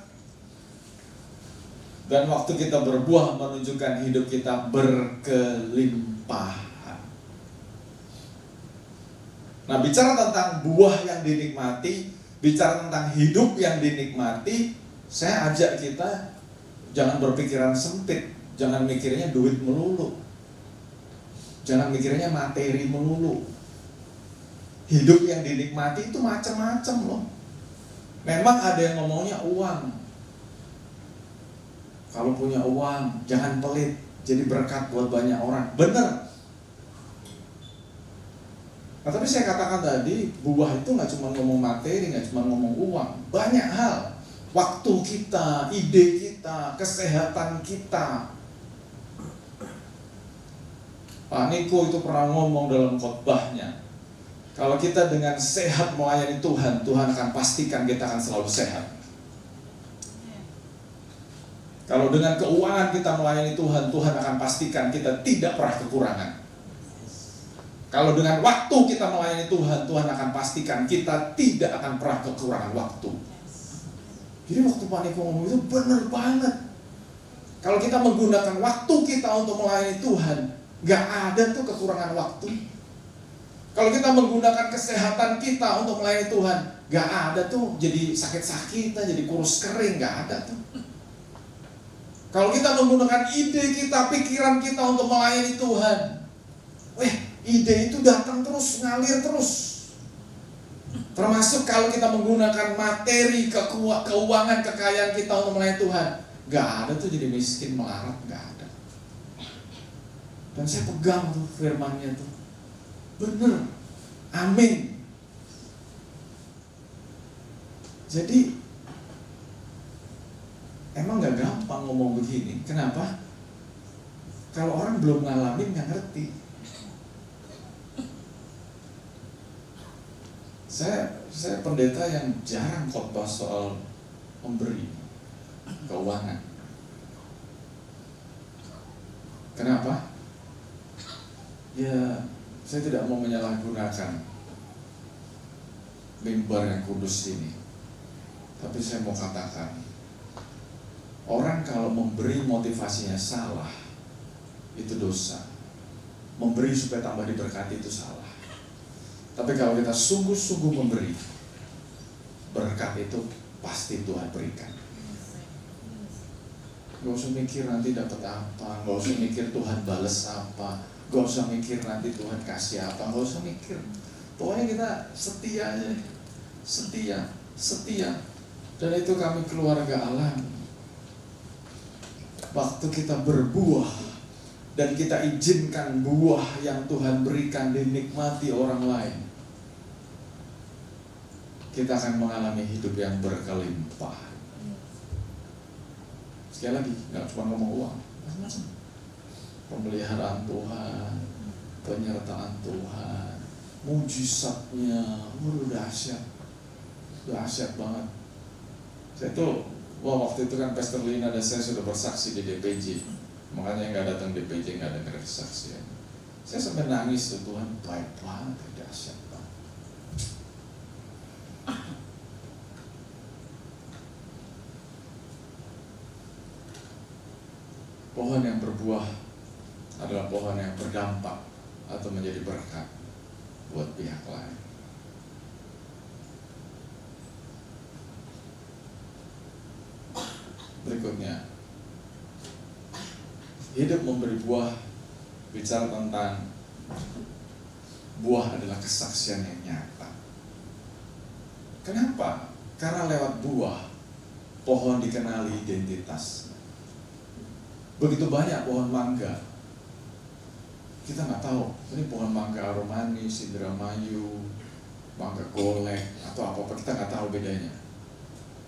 Dan waktu kita berbuah menunjukkan hidup kita berkelimpahan. Nah, bicara tentang buah yang dinikmati, bicara tentang hidup yang dinikmati, saya ajak kita jangan berpikiran sempit, jangan mikirnya duit melulu, jangan mikirnya materi melulu. Hidup yang dinikmati itu macam-macam loh. Memang ada yang ngomongnya uang. Kalau punya uang, jangan pelit, jadi berkat buat banyak orang. Benar. Nah, tapi saya katakan tadi, buah itu nggak cuma ngomong materi, nggak cuma ngomong uang, banyak hal. Waktu kita, ide kita, kesehatan kita. Pak Niko itu pernah ngomong dalam khotbahnya, kalau kita dengan sehat melayani Tuhan, Tuhan akan pastikan kita akan selalu sehat. Kalau dengan keuangan kita melayani Tuhan, Tuhan akan pastikan kita tidak pernah kekurangan. Kalau dengan waktu kita melayani Tuhan, Tuhan akan pastikan kita tidak akan pernah kekurangan waktu. Jadi waktu Pak Niko ngomong itu benar banget. Kalau kita menggunakan waktu kita untuk melayani Tuhan, gak ada tuh kekurangan waktu. Kalau kita menggunakan kesehatan kita untuk melayani Tuhan, gak ada tuh jadi sakit-sakitan, jadi kurus kering, gak ada tuh. Kalau kita menggunakan ide kita, pikiran kita untuk melayani Tuhan, ide itu datang terus, ngalir terus. Termasuk kalau kita menggunakan materi, keuangan, kekayaan kita untuk melayani Tuhan, gak ada tuh jadi miskin, melarat, gak ada. Dan saya pegang tuh firmannya tuh, bener, amin. Jadi emang gak gampang ngomong begini. Kenapa? Kalau orang belum ngalamin gak ngerti. Saya pendeta yang jarang khotbah soal memberi keuangan. Kenapa? Ya, saya tidak mau menyalahgunakan mimbar yang kudus ini. Tapi saya mau katakan, orang kalau memberi motivasinya salah, itu dosa. Memberi supaya tambah diberkati itu salah. Tapi kalau kita sungguh-sungguh memberi, berkat itu pasti Tuhan berikan. Gak usah mikir nanti dapat apa, gak usah mikir Tuhan bales apa, gak usah mikir nanti Tuhan kasih apa, gak usah mikir. Pokoknya kita setia aja, setia. Dan itu kami keluarga Allah. Waktu kita berbuah dan kita izinkan buah yang Tuhan berikan dinikmati orang lain, kita akan mengalami hidup yang berkelimpah. Sekali lagi, gak cuma ngomong uang, macam-macam. Pemeliharaan Tuhan, penyertaan Tuhan, mujizatnya, dahsyat. Dahsyat banget. Saya tuh, waktu itu kan Pastor Lina dan saya sudah bersaksi di DPJ. Makanya yang gak datang DPJ gak dengar kesaksian. Saya sampai nangis tuh, Tuhan baik banget, dahsyat banget. Pohon yang berbuah adalah pohon yang berdampak atau menjadi berkat buat pihak lain. Berikutnya, hidup memberi buah, bicara tentang buah adalah kesaksian yang nyata. Kenapa? Karena lewat buah, pohon dikenali identitas. Begitu banyak pohon mangga, kita nggak tahu ini pohon mangga aromanis, Indramayu, mangga golek atau apa-apa, kita nggak tahu bedanya.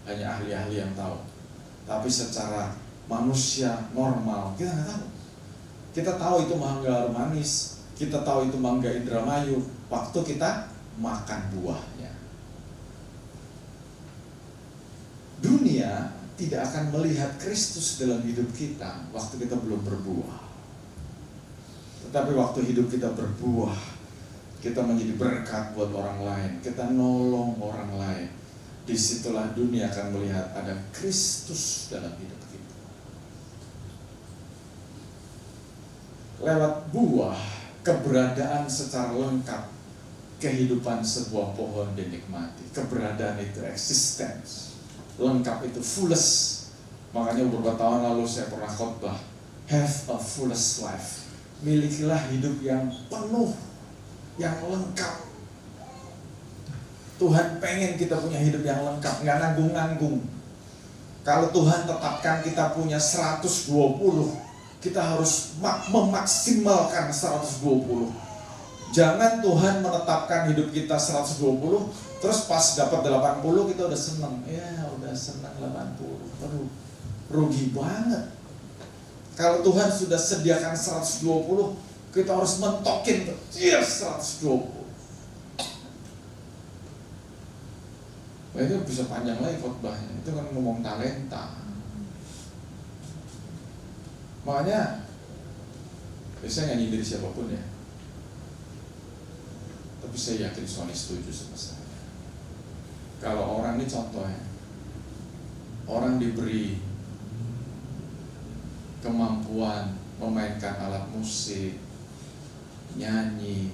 Hanya ahli-ahli yang tahu. Tapi secara manusia normal kita nggak tahu. Kita tahu itu mangga aromanis, kita tahu itu mangga Indramayu waktu kita makan buahnya. Dunia tidak akan melihat Kristus dalam hidup kita waktu kita belum berbuah. Tetapi waktu hidup kita berbuah, kita menjadi berkat buat orang lain, kita nolong orang lain. Disitulah dunia akan melihat ada Kristus dalam hidup kita. Lewat buah, keberadaan secara lengkap, kehidupan sebuah pohon dinikmati. Keberadaan itu existence. Lengkap itu fullest. Makanya beberapa tahun lalu saya pernah khotbah, have a fullest life. Milikilah hidup yang penuh, yang lengkap. Tuhan pengen kita punya hidup yang lengkap, nggak nanggung-nanggung. Kalau Tuhan tetapkan kita punya 120, kita harus memaksimalkan 120. Jangan Tuhan menetapkan hidup kita 120, terus pas dapat 80 kita udah seneng. Ya udah senang 80, aduh rugi banget. Kalau Tuhan sudah sediakan 120, kita harus mentokin, yes 120. Nah, itu bisa panjang lagi khotbahnya. Itu kan ngomong talenta. Makanya saya nggak nyindir siapapun ya, tapi saya yakin Sony setuju sama saya. Kalau orang ini contohnya, orang diberi kemampuan memainkan alat musik, nyanyi,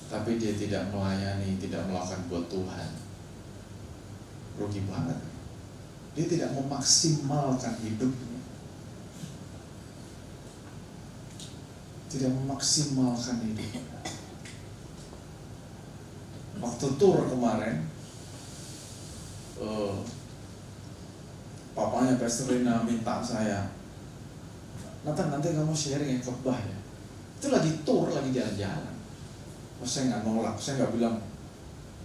tapi dia tidak melayani, tidak melakukan buat Tuhan, rugi banget. Dia tidak memaksimalkan hidupnya, tidak memaksimalkan hidupnya. Waktu tur kemarin, papanya Pastor Rina minta saya, Nathan nanti kamu sharing ya khotbah ya. Itu lagi tur, lagi jalan-jalan. Saya nggak nolak, saya nggak bilang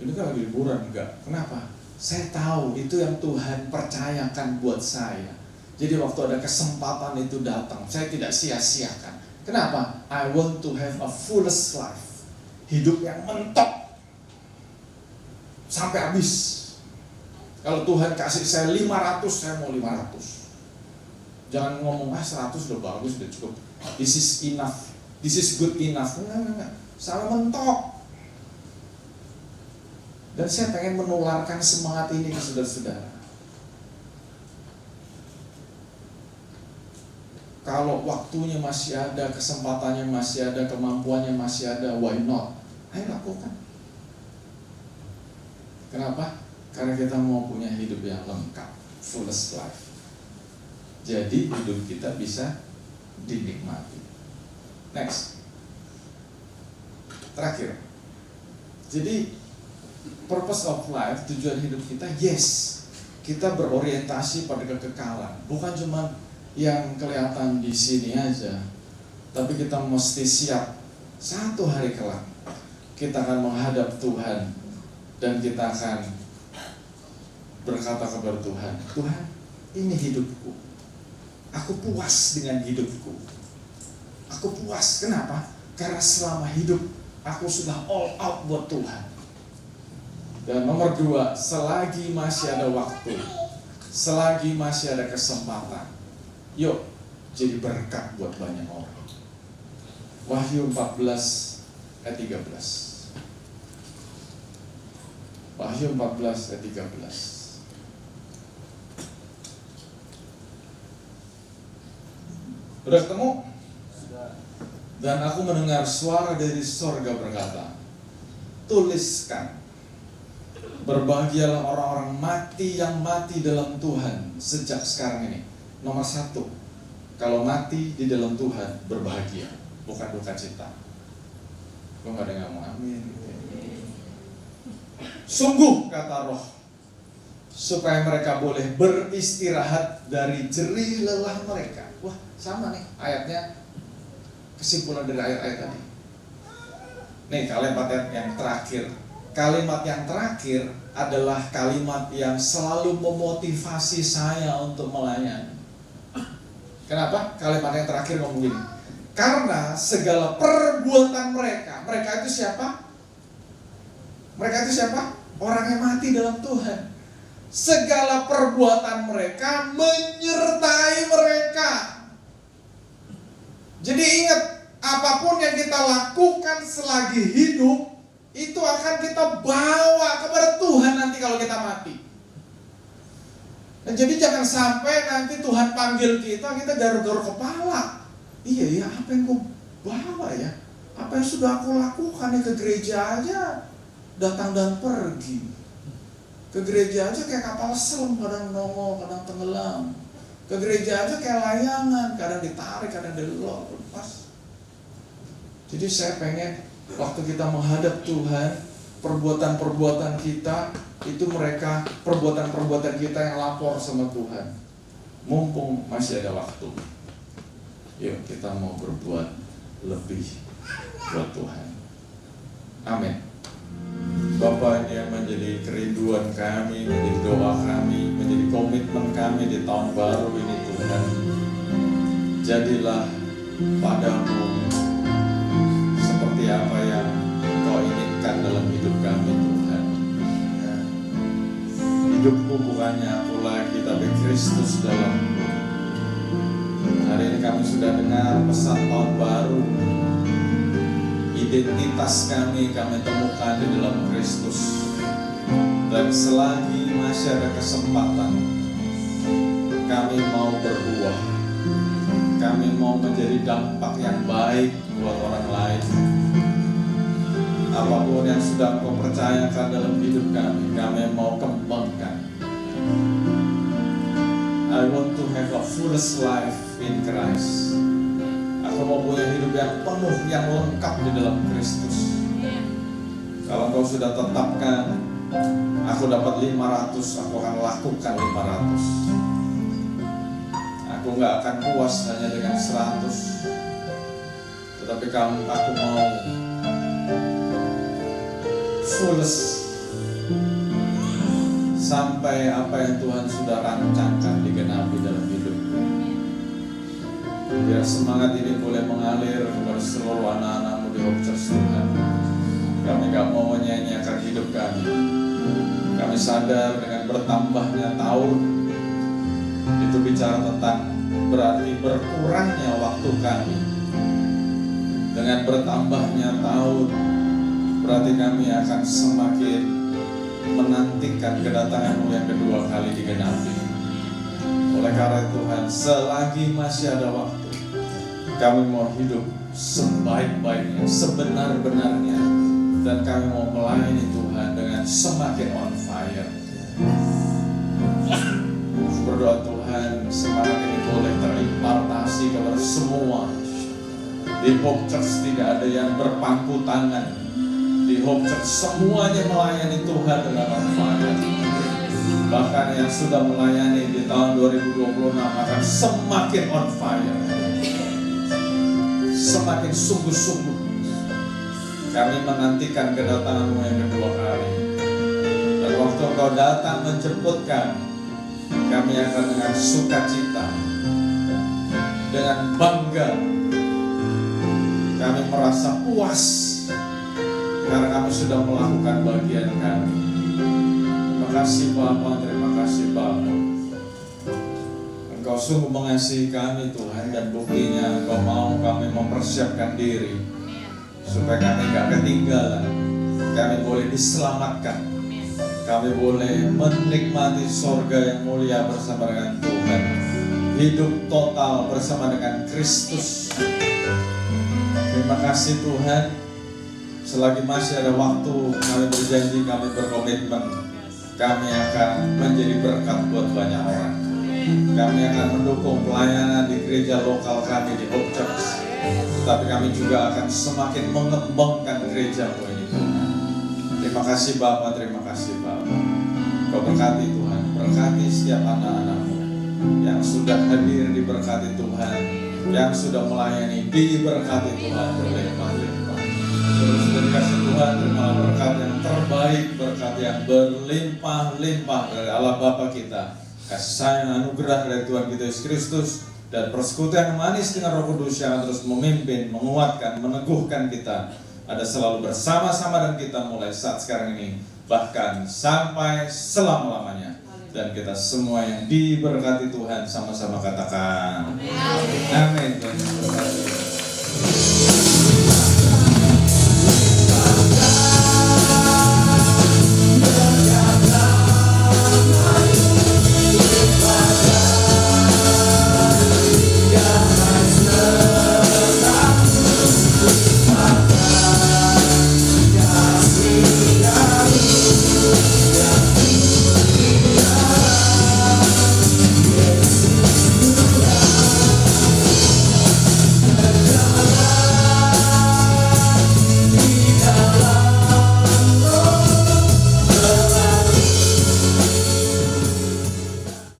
ini kan lagi liburan, enggak. Kenapa? Saya tahu itu yang Tuhan percayakan buat saya. Jadi waktu ada kesempatan itu datang, saya tidak sia-siakan. Kenapa? I want to have a fullest life. Hidup yang mentok sampai habis. Kalau Tuhan kasih saya 500, saya mau 500. Jangan ngomong 100 udah bagus, udah cukup. This is enough. This is good enough. Enggak. Sampai mentok. Dan saya pengen menularkan semangat ini ke saudara-saudara. Kalau waktunya masih ada, kesempatannya masih ada, kemampuannya masih ada, why not? Ayo lakukan. Kenapa? Karena kita mau punya hidup yang lengkap, fullest life. Jadi hidup kita bisa dinikmati. Next. Terakhir. Jadi purpose of life, tujuan hidup kita, yes, kita berorientasi pada kekekalan, bukan cuma yang kelihatan di sini aja, tapi kita mesti siap satu hari kelak kita akan menghadap Tuhan dan kita akan berkata kepada Tuhan, Tuhan, ini hidupku, aku puas dengan hidupku, aku puas. Kenapa? Karena selama hidup aku sudah all out buat Tuhan. Dan nomor 2, selagi masih ada waktu, selagi masih ada kesempatan, yuk jadi berkat buat banyak orang. Wahyu 14 ayat 13. Wahyu 14 ayat 13. Udah ketemu? Dan aku mendengar suara dari sorga berkata, tuliskan, berbahagialah orang-orang mati yang mati dalam Tuhan sejak sekarang ini. Nomor 1, kalau mati di dalam Tuhan berbahagia, bukan duka cita. Gue gak ada yang ngomong amin. Sungguh, kata Roh, supaya mereka boleh beristirahat dari jerih lelah mereka. Wah, sama nih ayatnya, kesimpulan dari ayat-ayat tadi. Nih kalimat yang terakhir. Kalimat yang terakhir adalah kalimat yang selalu memotivasi saya untuk melayani. Kenapa? Kalimat yang terakhir ngomong gini, karena segala perbuatan mereka itu siapa? Mereka itu siapa? Orang yang mati dalam Tuhan. Segala perbuatan mereka menyertai mereka. Jadi ingat, apapun yang kita lakukan selagi hidup, itu akan kita bawa kepada Tuhan nanti kalau kita mati. Dan jadi jangan sampai nanti Tuhan panggil kita garuk-garuk kepala. Iya ya, apa yang gue bawa ya? Apa yang sudah aku lakukan ya, ke gereja aja datang dan pergi. Ke gereja aja kayak kapal selam, kadang nongol, kadang tenggelam. Ke gereja aja kayak layangan, kadang ditarik, kadang dilelok, lepas. Jadi saya pengen waktu kita menghadap Tuhan, perbuatan-perbuatan kita itu mereka perbuatan-perbuatan kita yang lapor sama Tuhan. Mumpung masih ada waktu, yuk kita mau berbuat lebih buat Tuhan. Amin. Bapak, yang menjadi kerinduan kami, menjadi doa kami, menjadi komitmen kami di tahun baru ini Tuhan, jadilah padamu seperti apa yang Kau inginkan dalam hidup kami Tuhan. Hidupku bukannya aku lagi, tapi Kristus dalamku. Hari ini kami sudah dengar pesan tahun baru. Identitas kami temukan di dalam Kristus. Dan selagi masih ada kesempatan, kami mau berbuah. Kami mau menjadi dampak yang baik buat orang lain. Apapun yang sudah Kau percayakan dalam hidup kami mau kembangkan. I want to have a fullest life in Christ. Aku mau punya hidup yang penuh, yang lengkap di dalam Kristus. Kalau Kau sudah tetapkan, aku dapat 500, aku akan lakukan 500. Aku gak akan puas hanya dengan 100. Tetapi aku mau fullest sampai apa yang Tuhan sudah rancangkan digenapi dalam hidup. Biar semangat ini boleh mengalir kepada seluruh anak-anak-Mu di Hope Church Tuhan. Kami gak mau menyanyiakan hidup kami. Kami sadar dengan bertambahnya tahun itu bicara tentang berarti berkurangnya waktu kami. Dengan bertambahnya tahun berarti kami akan semakin menantikan kedatangan-Mu yang kedua kali digenapi. Oleh karena Tuhan, selagi masih ada waktu, kami mau hidup sebaik-baiknya, sebenar-benarnya, dan kami mau melayani Tuhan dengan semakin on fire. Berdoa Tuhan, semangat ini boleh terimpartasi kepada semua. Di Hope Church tidak ada yang berpangku tangan. Di Hope Church semuanya melayani Tuhan dengan on fire. Bahkan yang sudah melayani di tahun 2026 akan semakin on fire, semakin sungguh-sungguh. Kami menantikan kedatangan-Mu yang kedua kali. Dan waktu Engkau datang menjemput kami akan dengan sukacita, dengan bangga, kami merasa puas karena kami sudah melakukan bagian kami. Terima kasih Bapa, terima kasih Bapa. Engkau sungguh mengasihi kami Tuhan, dan buktinya Engkau mau kami mempersiapkan diri supaya kami gak ketinggalan, kami boleh diselamatkan, kami boleh menikmati sorga yang mulia bersama dengan Tuhan, hidup total bersama dengan Kristus. Terima kasih Tuhan, selagi masih ada waktu kami berjanji, kami berkomitmen, kami akan menjadi berkat buat banyak orang. Kami akan mendukung pelayanan di gereja lokal kami di Hope Church, tapi kami juga akan semakin mengembangkan gereja-Mu ini Tuhan. Terima kasih Bapa, terima kasih Bapa. Kau berkati Tuhan, berkati setiap anak-anak-Mu yang sudah hadir, diberkati Tuhan, yang sudah melayani diberkati Tuhan berlimpah-limpah. Terus dikasih Tuhan, terima berkat yang terbaik, berkat yang berlimpah-limpah dari Allah Bapa kita, kasih sayang anugerah dari Tuhan kita Yesus Kristus, dan persekutuan yang manis dengan Roh Kudus yang terus memimpin, menguatkan, meneguhkan kita, ada selalu bersama-sama dengan kita mulai saat sekarang ini, bahkan sampai selama-lamanya. Dan kita semua yang diberkati Tuhan sama-sama katakan amin. Amin.